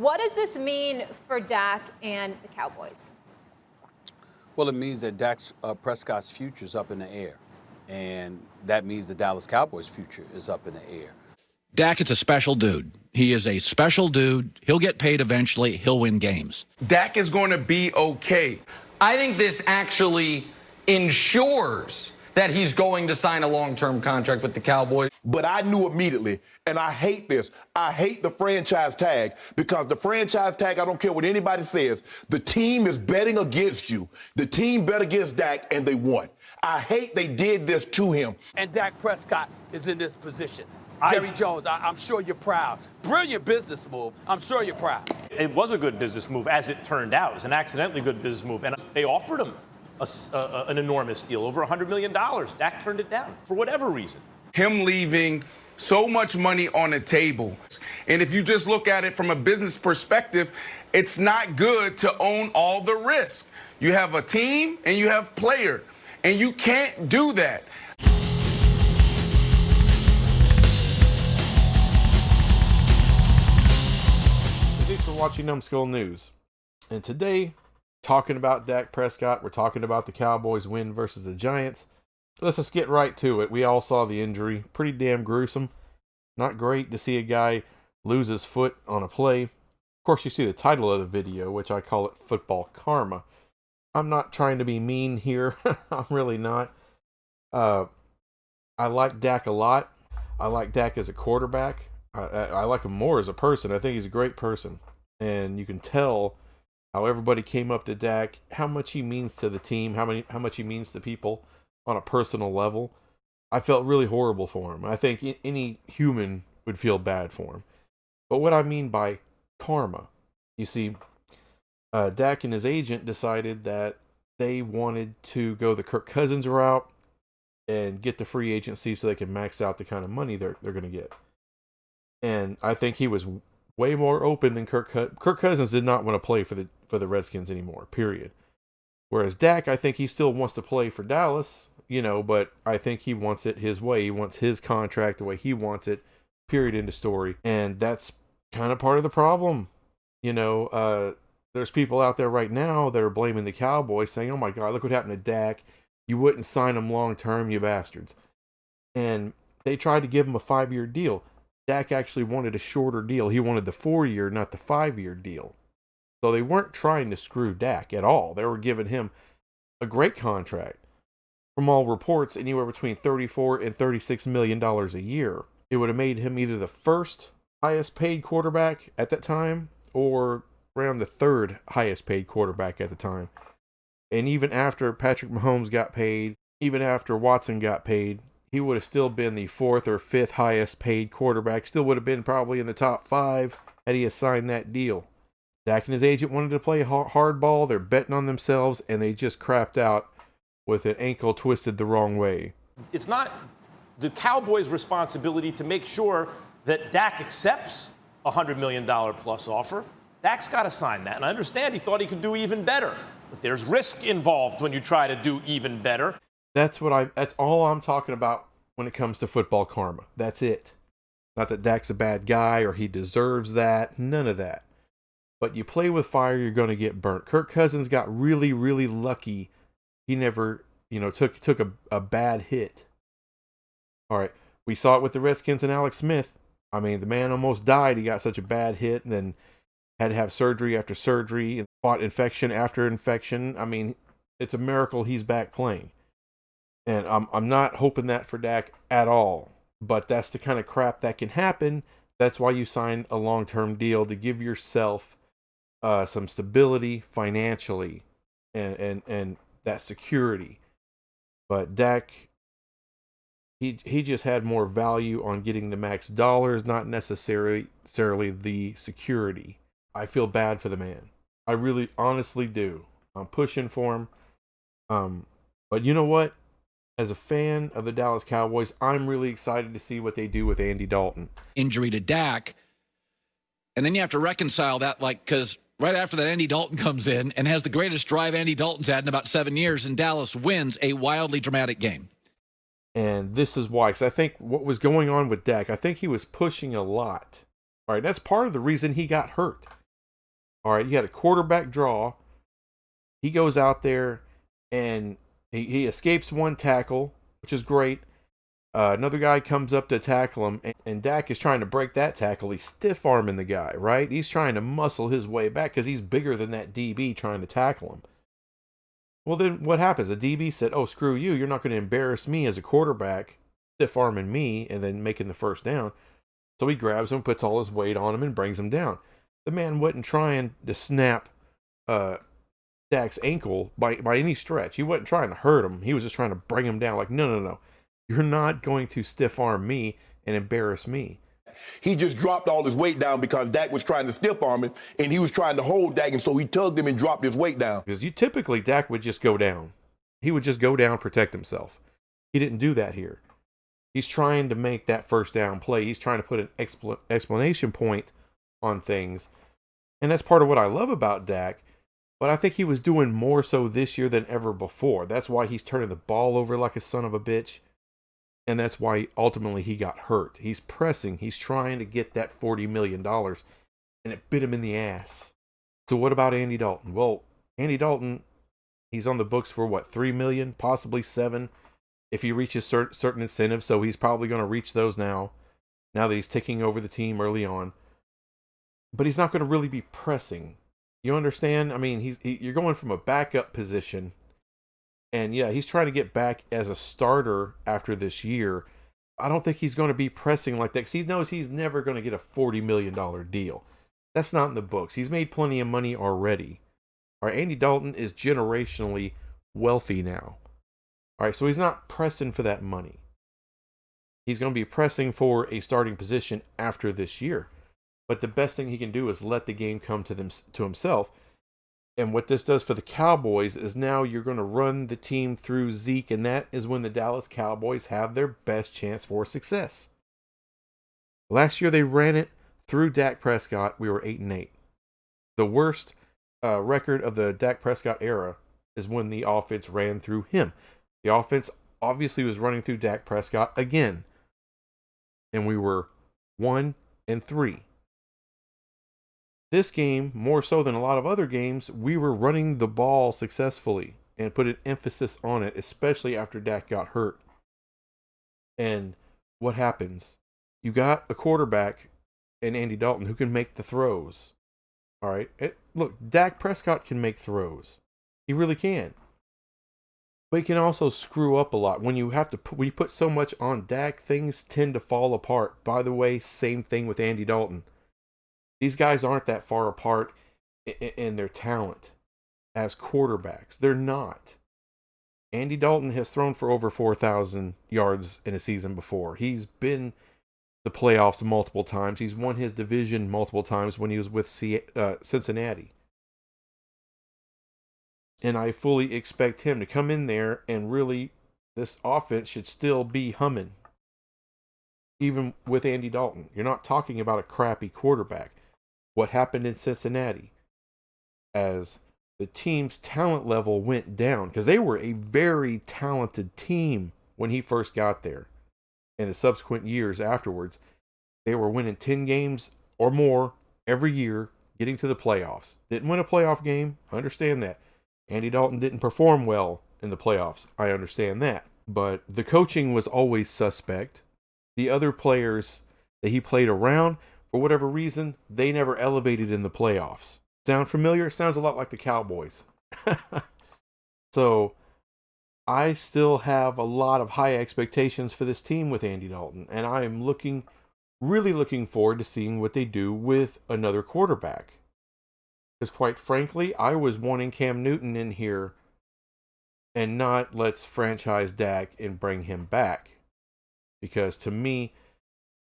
What does this mean for Dak and the Cowboys? Well, it means that Dak Prescott's future is up in the air. And that means the Dallas Cowboys' future is up in the air. Dak is a special dude. He is a special dude. He'll get paid eventually. He'll win games. Dak is going to be okay. I think this actually ensures that he's going to sign a long-term contract with the Cowboys. But I knew immediately, and I hate this. I hate the franchise tag, because the franchise tag, I don't care what anybody says, the team is betting against you. The team bet against Dak, and they won. I hate they did this to him. And Dak Prescott is in this position. Jerry Jones, I'm sure you're proud. Brilliant business move. I'm sure you're proud. It was a good business move, as it turned out. It was an accidentally good business move. And they offered him an enormous deal, over $100 million. Dak turned it down for whatever reason. Him leaving so much money on the table. And if you just look at it from a business perspective, it's not good to own all the risk. You have a team and you have player, and you can't do that. Thanks for watching Numbskull News. And today, talking about Dak Prescott, we're talking about the Cowboys win versus the Giants. Let's just get right to it. We all saw the injury. Pretty damn gruesome. Not great to see a guy lose his foot on a play. Of course, you see the title of the video, which I call it Football Karma. I'm not trying to be mean here. I'm really not. I like Dak a lot. I like Dak as a quarterback. I like him more as a person. I think he's a great person. And you can tell how everybody came up to Dak, how much he means to the team, how much he means to people on a personal level. I felt really horrible for him. I think any human would feel bad for him. But what I mean by karma, you see, Dak and his agent decided that they wanted to go the Kirk Cousins route and get the free agency so they can max out the kind of money they're going to get. And I think he was way more open than Kirk Cousins did not want to play for the Redskins anymore, period. Whereas Dak, I think he still wants to play for Dallas, but I think he wants it his way. He wants his contract the way he wants it, period, end of story. And that's kind of part of the problem. There's people out there right now that are blaming the Cowboys, saying, oh my God, look what happened to Dak. You wouldn't sign him long term, you bastards. And they tried to give him a 5-year deal. Dak actually wanted a shorter deal. He wanted the 4-year, not the 5-year deal. So they weren't trying to screw Dak at all. They were giving him a great contract. From all reports, anywhere between $34 and $36 million a year. It would have made him either the first highest paid quarterback at that time or around the third highest paid quarterback at the time. And even after Patrick Mahomes got paid, even after Watson got paid, he would have still been the 4th or 5th highest paid quarterback. Still would have been probably in the top 5 had he signed that deal. Dak and his agent wanted to play hardball. They're betting on themselves, and they just crapped out with an ankle twisted the wrong way. It's not the Cowboys' responsibility to make sure that Dak accepts a $100 million plus offer. Dak's got to sign that. And I understand he thought he could do even better. But there's risk involved when you try to do even better. That's all I'm talking about when it comes to football karma. That's it. Not that Dak's a bad guy or he deserves that. None of that. But you play with fire, you're going to get burnt. Kirk Cousins got really, really lucky. He never, took a bad hit. All right. We saw it with the Redskins and Alex Smith. I mean, the man almost died. He got such a bad hit and then had to have surgery after surgery and fought infection after infection. I mean, it's a miracle he's back playing. And I'm not hoping that for Dak at all. But that's the kind of crap that can happen. That's why you sign a long-term deal, to give yourself some stability financially and that security. But Dak, he just had more value on getting the max dollars, not necessarily the security. I feel bad for the man. I really honestly do. I'm pushing for him. But you know what? As a fan of the Dallas Cowboys, I'm really excited to see what they do with Andy Dalton. Injury to Dak. And then you have to reconcile that, because right after that, Andy Dalton comes in and has the greatest drive Andy Dalton's had in about 7 years, and Dallas wins a wildly dramatic game. And this is why, because I think what was going on with Dak, I think he was pushing a lot. All right, that's part of the reason he got hurt. All right, you had a quarterback draw. He goes out there and he escapes one tackle, which is great. Another guy comes up to tackle him, and Dak is trying to break that tackle. He's stiff-arming the guy, right? He's trying to muscle his way back because he's bigger than that DB trying to tackle him. Well, then what happens? The DB said, oh, screw you. You're not going to embarrass me as a quarterback, stiff-arming me and then making the first down. So he grabs him, puts all his weight on him, and brings him down. The man wasn't trying to snap Dak's ankle by any stretch. He wasn't trying to hurt him. He was just trying to bring him down. Like, no. You're not going to stiff arm me and embarrass me. He just dropped all his weight down because Dak was trying to stiff arm him, and he was trying to hold Dak, and so he tugged him and dropped his weight down. Because typically Dak would just go down. He would just go down, protect himself. He didn't do that here. He's trying to make that first down play. He's trying to put an explanation point on things. And that's part of what I love about Dak. But I think he was doing more so this year than ever before. That's why he's turning the ball over like a son of a bitch. And that's why ultimately he got hurt. He's pressing. He's trying to get that $40 million. And it bit him in the ass. So what about Andy Dalton? Well, Andy Dalton, he's on the books for what, $3 million, possibly $7 million, if he reaches certain incentives. So he's probably going to reach those now that he's taking over the team early on. But he's not going to really be pressing. You understand? I mean, you're going from a backup position. And yeah, he's trying to get back as a starter after this year. I don't think he's going to be pressing like that because he knows he's never going to get a $40 million deal. That's not in the books. He's made plenty of money already. All right, Andy Dalton is generationally wealthy now. All right, so he's not pressing for that money. He's going to be pressing for a starting position after this year. But the best thing he can do is let the game come to himself. And what this does for the Cowboys is now you're going to run the team through Zeke, and that is when the Dallas Cowboys have their best chance for success. Last year they ran it through Dak Prescott. We were 8-8. The worst record of the Dak Prescott era is when the offense ran through him. The offense obviously was running through Dak Prescott again. And we were 1-3. This game, more so than a lot of other games, we were running the ball successfully and put an emphasis on it, especially after Dak got hurt. And what happens? You got a quarterback in Andy Dalton who can make the throws. All right. Look, Dak Prescott can make throws. He really can. But he can also screw up a lot. When you put so much on Dak, things tend to fall apart. By the way, same thing with Andy Dalton. These guys aren't that far apart in their talent as quarterbacks. They're not. Andy Dalton has thrown for over 4,000 yards in a season before. He's been the playoffs multiple times. He's won his division multiple times when he was with Cincinnati. And I fully expect him to come in there and really, this offense should still be humming. Even with Andy Dalton. You're not talking about a crappy quarterback. What happened in Cincinnati as the team's talent level went down, because they were a very talented team when he first got there. In the subsequent years afterwards, they were winning 10 games or more every year, getting to the playoffs. Didn't win a playoff game. I understand that. Andy Dalton didn't perform well in the playoffs. I understand that. But the coaching was always suspect. The other players that he played around, for whatever reason, they never elevated in the playoffs. Sound familiar? Sounds a lot like the Cowboys. So, I still have a lot of high expectations for this team with Andy Dalton. And I am really looking forward to seeing what they do with another quarterback. Because quite frankly, I was wanting Cam Newton in here and not let's franchise Dak and bring him back. Because to me,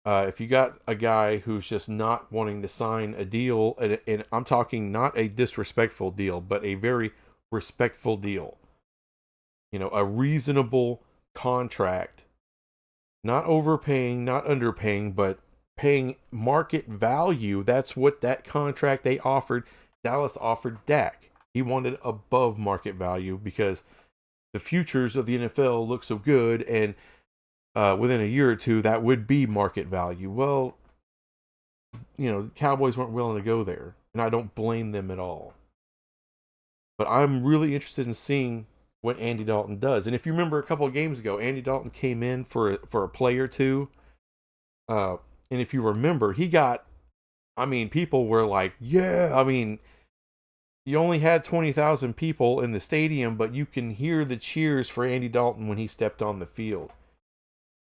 if you got a guy who's just not wanting to sign a deal, and I'm talking not a disrespectful deal, but a very respectful deal. You know, a reasonable contract. Not overpaying, not underpaying, but paying market value. That's what that contract they offered. Dallas offered Dak. He wanted above market value because the futures of the NFL look so good, and within a year or two, that would be market value. Well, you know, the Cowboys weren't willing to go there. and I don't blame them at all. But I'm really interested in seeing what Andy Dalton does. And if you remember a couple of games ago, Andy Dalton came in for a play or two. And if you remember, he got, people were like, yeah, you only had 20,000 people in the stadium, but you can hear the cheers for Andy Dalton when he stepped on the field.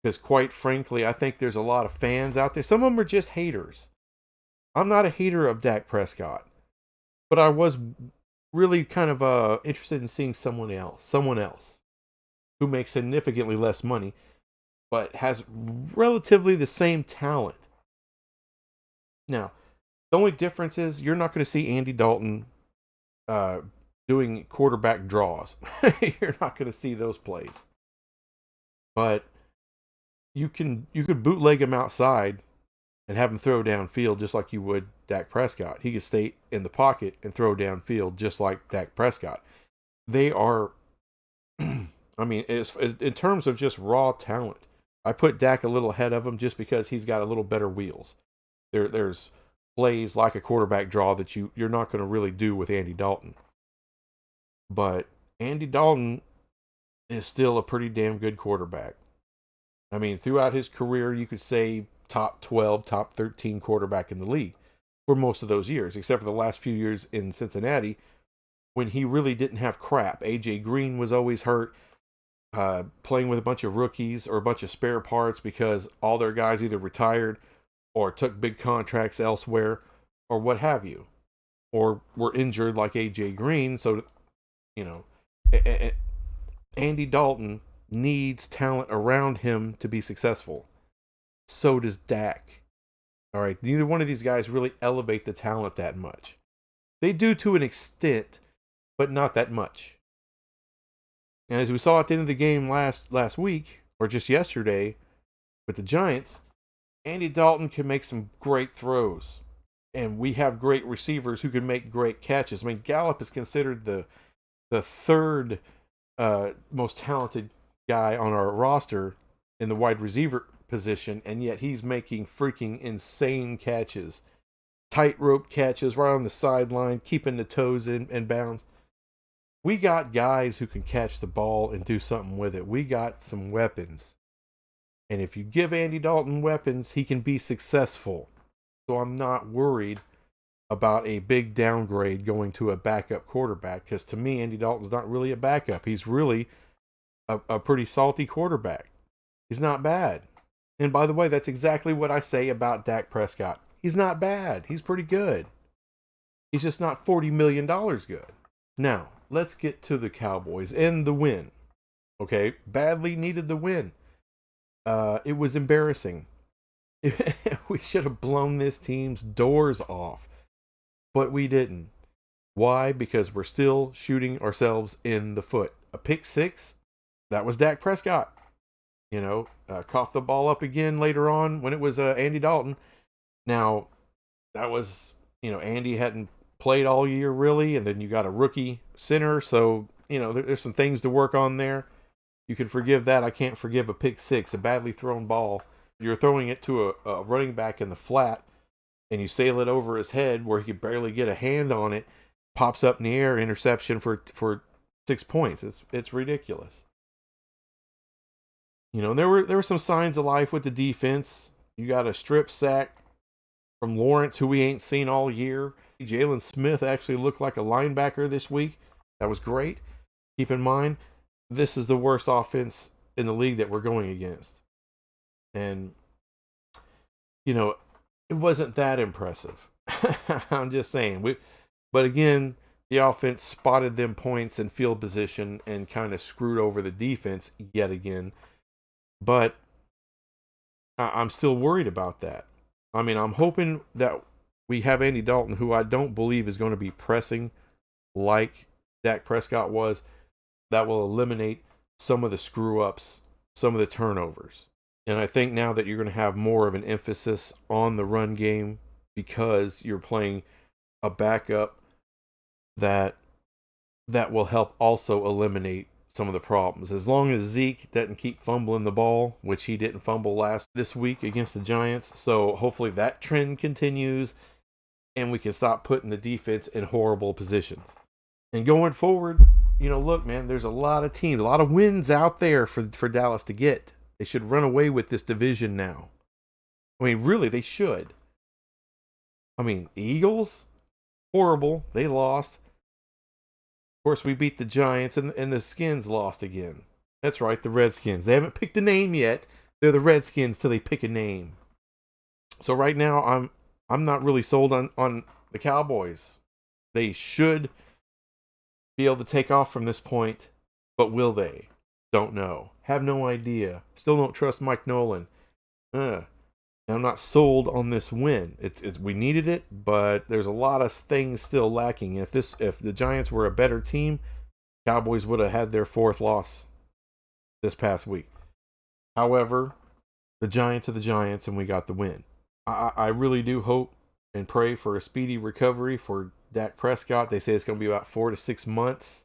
Because quite frankly, I think there's a lot of fans out there. Some of them are just haters. I'm not a hater of Dak Prescott, but I was really kind of interested in seeing someone else who makes significantly less money, but has relatively the same talent. Now, the only difference is you're not going to see Andy Dalton doing quarterback draws. You're not going to see those plays. But you could bootleg him outside and have him throw downfield just like you would Dak Prescott. He could stay in the pocket and throw downfield just like Dak Prescott. They are, in terms of just raw talent, I put Dak a little ahead of him just because he's got a little better wheels. There's plays like a quarterback draw that you're not going to really do with Andy Dalton. But Andy Dalton is still a pretty damn good quarterback. Throughout his career, you could say top 12, top 13 quarterback in the league for most of those years, except for the last few years in Cincinnati when he really didn't have crap. A.J. Green was always hurt, playing with a bunch of rookies or a bunch of spare parts because all their guys either retired or took big contracts elsewhere or what have you, or were injured like A.J. Green. So, Andy Dalton needs talent around him to be successful. So does Dak. All right, neither one of these guys really elevate the talent that much. They do to an extent, but not that much. And as we saw at the end of the game last week, or just yesterday, with the Giants, Andy Dalton can make some great throws. And we have great receivers who can make great catches. Gallup is considered the third most talented guy on our roster in the wide receiver position, and yet he's making freaking insane catches. Tightrope catches right on the sideline, keeping the toes in bounds. We got guys who can catch the ball and do something with it. We got some weapons. And if you give Andy Dalton weapons, he can be successful. So I'm not worried about a big downgrade going to a backup quarterback, because to me, Andy Dalton's not really a backup. He's really a pretty salty quarterback. He's not bad. And by the way, that's exactly what I say about Dak Prescott. He's not bad. He's pretty good. He's just not $40 million good. Now, let's get to the Cowboys and the win. Okay, badly needed the win. It was embarrassing. We should have blown this team's doors off, but we didn't. Why? Because we're still shooting ourselves in the foot. A pick six, that was Dak Prescott. Coughed the ball up again later on when it was Andy Dalton. Now, that was, Andy hadn't played all year really, and then you got a rookie center, so, there's some things to work on there. You can forgive that. I can't forgive a pick six, a badly thrown ball. You're throwing it to a running back in the flat, and you sail it over his head where he could barely get a hand on it, pops up in the air, interception for 6 points. It's ridiculous. There were some signs of life with the defense. You got a strip sack from Lawrence, who we ain't seen all year. Jalen Smith actually looked like a linebacker this week. That was great. Keep in mind, this is the worst offense in the league that we're going against. And, it wasn't that impressive. I'm just saying. But again, the offense spotted them points in field position and kind of screwed over the defense yet again. But I'm still worried about that. I'm hoping that we have Andy Dalton, who I don't believe is going to be pressing like Dak Prescott was, that will eliminate some of the screw-ups, some of the turnovers. And I think now that you're going to have more of an emphasis on the run game because you're playing a backup that will help also eliminate some of the problems. As long as Zeke doesn't keep fumbling the ball, which he didn't fumble this week against the Giants. So hopefully that trend continues. and we can stop putting the defense in horrible positions. And going forward, look, man, there's a lot of teams, a lot of wins out there for Dallas to get. They should run away with this division now. I mean, really, they should. I mean, the Eagles, horrible. They lost. Of course, we beat the Giants, and the Skins lost again. That's right, the Redskins. They haven't picked a name yet. They're the Redskins till they pick a name. So right now, I'm not really sold on the Cowboys. They should be able to take off from this point, but will they? Don't know. Have no idea. Still don't trust Mike Nolan. I'm not sold on this win. It's we needed it, but there's a lot of things still lacking. If the Giants were a better team, Cowboys would have had their 4th loss this past week. However, the Giants are the Giants, and we got the win. I really do hope and pray for a speedy recovery for Dak Prescott. They say it's going to be about 4 to 6 months.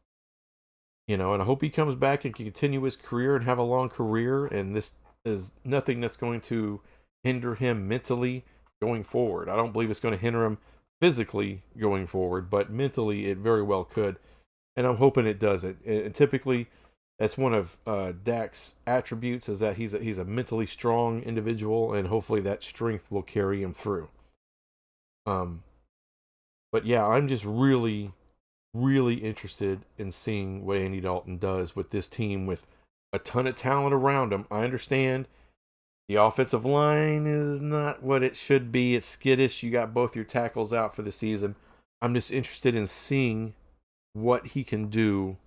And I hope he comes back and can continue his career and have a long career. And this is nothing that's going to hinder him mentally going forward. I don't believe it's going to hinder him physically going forward, but mentally it very well could. And I'm hoping it doesn't. And typically, that's one of Dak's attributes, is that he's a mentally strong individual, and hopefully that strength will carry him through. But yeah, I'm just really, really interested in seeing what Andy Dalton does with this team with a ton of talent around him. I understand the offensive line is not what it should be. It's skittish. You got both your tackles out for the season. I'm just interested in seeing what he can do,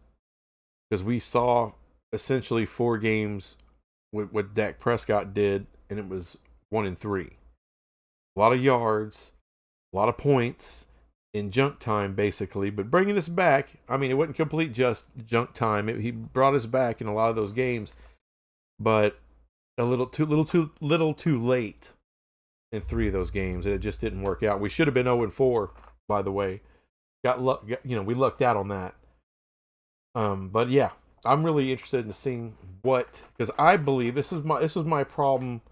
because we saw essentially 4 games with what Dak Prescott did, and it was 1-3. A lot of yards, a lot of points in junk time, basically. But bringing us back, I mean, it wasn't complete just junk time. He brought us back in a lot of those games, but a little too late in 3 of those games, and it just didn't work out. We should have been 0-4, by the way. We lucked out on that. But yeah, I'm really interested in seeing because I believe this was my problem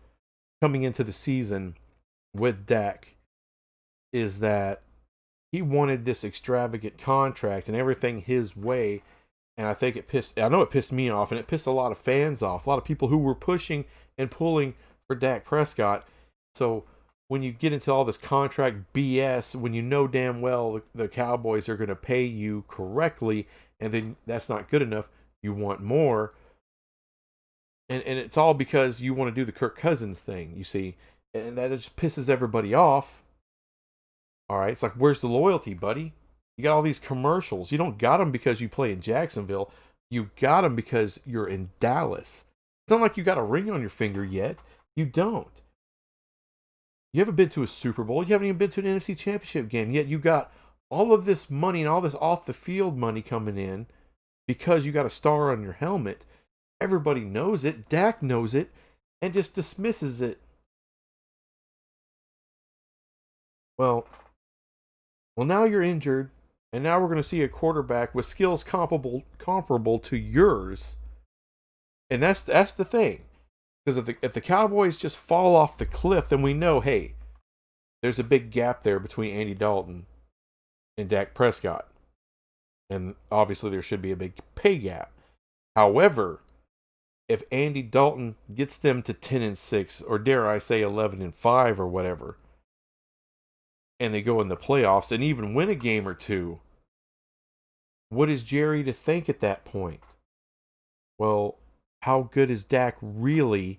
coming into the season with Dak, is that he wanted this extravagant contract and everything his way. And I think it pissed me off, and it pissed a lot of fans off, a lot of people who were pushing and pulling for Dak Prescott. So when you get into all this contract BS, when you know damn well the Cowboys are going to pay you correctly, and then that's not good enough, you want more. And it's all because you want to do the Kirk Cousins thing, you see. And that just pisses everybody off. All right, it's like, where's the loyalty, buddy? You got all these commercials. You don't got them because you play in Jacksonville. You got them because you're in Dallas. It's not like you got a ring on your finger yet. You don't. You haven't been to a Super Bowl. You haven't even been to an NFC Championship game yet. You got all of this money and all this off-the-field money coming in because you got a star on your helmet. Everybody knows it. Dak knows it and just dismisses it. Well, now you're injured. And now we're going to see a quarterback with skills comparable to yours. And that's the thing. Because if the Cowboys just fall off the cliff, then we know, hey, there's a big gap there between Andy Dalton and Dak Prescott. And obviously there should be a big pay gap. However, if Andy Dalton gets them to 10-6, or dare I say 11-5 or whatever, and they go in the playoffs and even win a game or 2, what is Jerry to think at that point? Well, how good is Dak really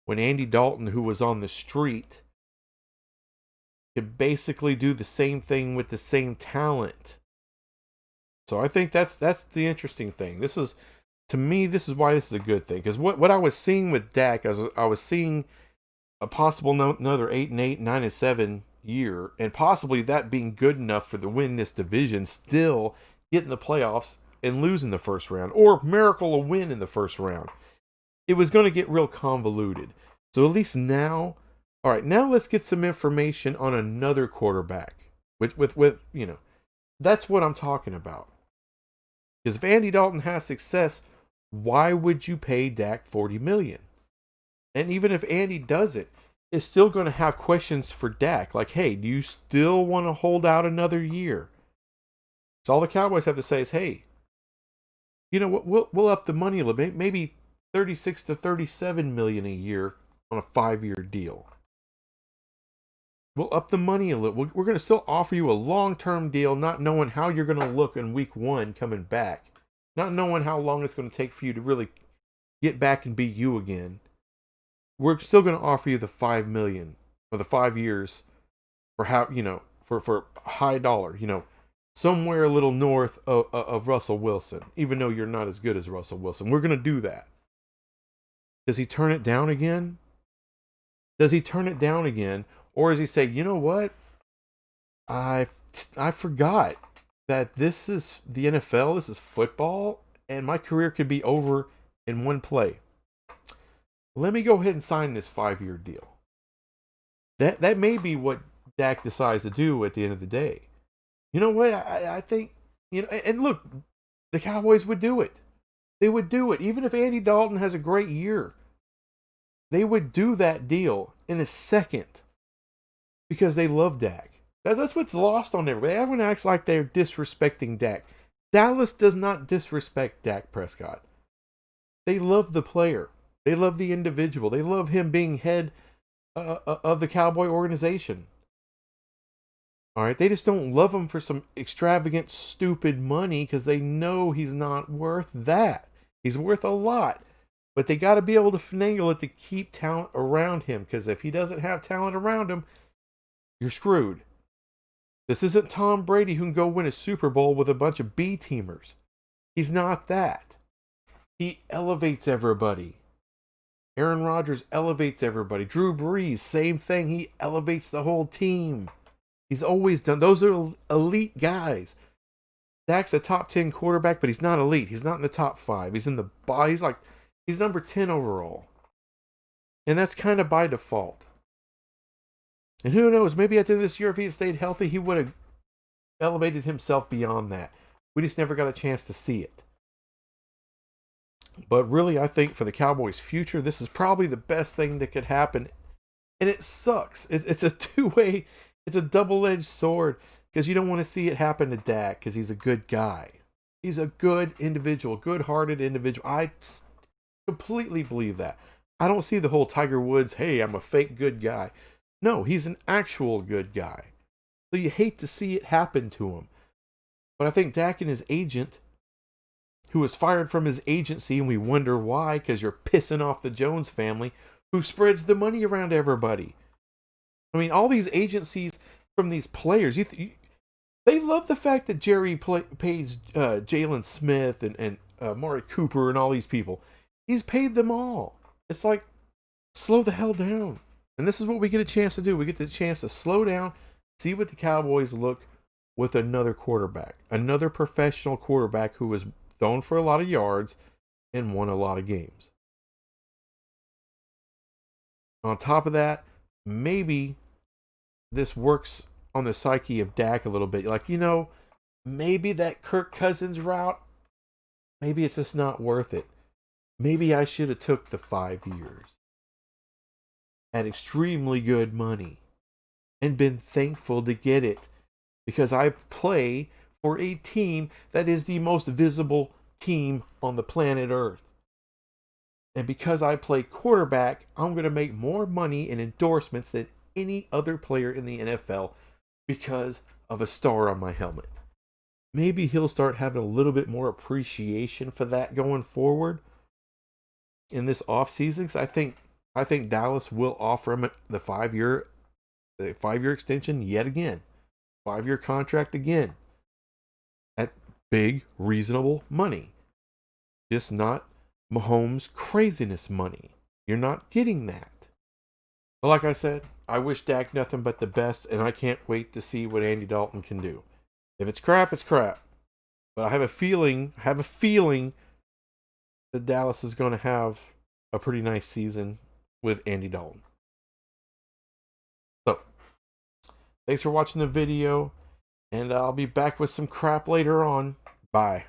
when Andy Dalton, who was on the street, could basically do the same thing with the same talent? So I think that's the interesting thing. To me, this is why this is a good thing. Because what I was seeing with Dak, I was seeing a possible another 8-8, 9-7 year, and possibly that being good enough for the win this division, still get in the playoffs and lose in the first round, or miracle a win in the first round. It was going to get real convoluted. So at least now, all right, now let's get some information on another quarterback. With that's what I'm talking about. Because if Andy Dalton has success, why would you pay Dak $40 million? And even if Andy does it, is still going to have questions for Dak. Like, hey, do you still want to hold out another year? So all the Cowboys have to say is, hey, you know what? We'll up the money a little bit, maybe 36 to 37 million a year on a 5-year deal. We'll up the money a little. We're going to still offer you a long-term deal, not knowing how you're going to look in week 1 coming back, not knowing how long it's going to take for you to really get back and be you again. We're still going to offer you the $5 million or the 5 years for how, for high dollar, somewhere a little north of Russell Wilson, even though you're not as good as Russell Wilson. We're going to do that. Does he turn it down again? Does he turn it down again? Or does he say, you know what? I forgot that this is the NFL, this is football, and my career could be over in one play. Let me go ahead and sign this 5-year deal. That may be what Dak decides to do at the end of the day. You know what? I think, and look, the Cowboys would do it. They would do it. Even if Andy Dalton has a great year, they would do that deal in a second because they love Dak. That's what's lost on everybody. Everyone acts like they're disrespecting Dak. Dallas does not disrespect Dak Prescott. They love the player. They love the individual. They love him being head of the Cowboy organization. All right, they just don't love him for some extravagant, stupid money because they know he's not worth that. He's worth a lot, but they got to be able to finagle it to keep talent around him, because if he doesn't have talent around him, you're screwed. This isn't Tom Brady who can go win a Super Bowl with a bunch of B-teamers. He's not that. He elevates everybody. Aaron Rodgers elevates everybody. Drew Brees, same thing. He elevates the whole team. He's always done. Those are elite guys. Dak's a top 10 quarterback, but he's not elite. He's not in the top 5. He's in the he's number 10 overall. And that's kind of by default. And who knows, maybe at the end of this year, if he had stayed healthy, he would have elevated himself beyond that. We just never got a chance to see it. But really, I think for the Cowboys' future, this is probably the best thing that could happen. And it sucks. It's a two-way, it's a double-edged sword, because you don't want to see it happen to Dak, because he's a good guy. He's a good individual, good-hearted individual. I completely believe that. I don't see the whole Tiger Woods, hey, I'm a fake good guy. No, he's an actual good guy. So you hate to see it happen to him. But I think Dak and his agent, who was fired from his agency, and we wonder why, because you're pissing off the Jones family, who spreads the money around everybody. I mean, all these agencies from these players, they love the fact that Jerry pays Jalen Smith and Amari Cooper and all these people. He's paid them all. It's like, slow the hell down. And this is what we get a chance to do. We get the chance to slow down, see what the Cowboys look with another quarterback, another professional quarterback who was thrown for a lot of yards and won a lot of games. On top of that, maybe this works on the psyche of Dak a little bit. Like, maybe that Kirk Cousins route, maybe it's just not worth it. Maybe I should have took the 5 years at extremely good money and been thankful to get it, because I play for a team that is the most visible team on the planet Earth. And because I play quarterback, I'm going to make more money in endorsements than any other player in the NFL because of a star on my helmet. Maybe he'll start having a little bit more appreciation for that going forward in this offseason. Because I think Dallas will offer him the 5-year extension yet again. 5-year contract again. At big, reasonable money. Just not Mahomes' craziness money. You're not getting that. But like I said, I wish Dak nothing but the best, and I can't wait to see what Andy Dalton can do. If it's crap, it's crap. But I have a feeling that Dallas is going to have a pretty nice season with Andy Dalton. So, thanks for watching the video, and I'll be back with some crap later on. Bye.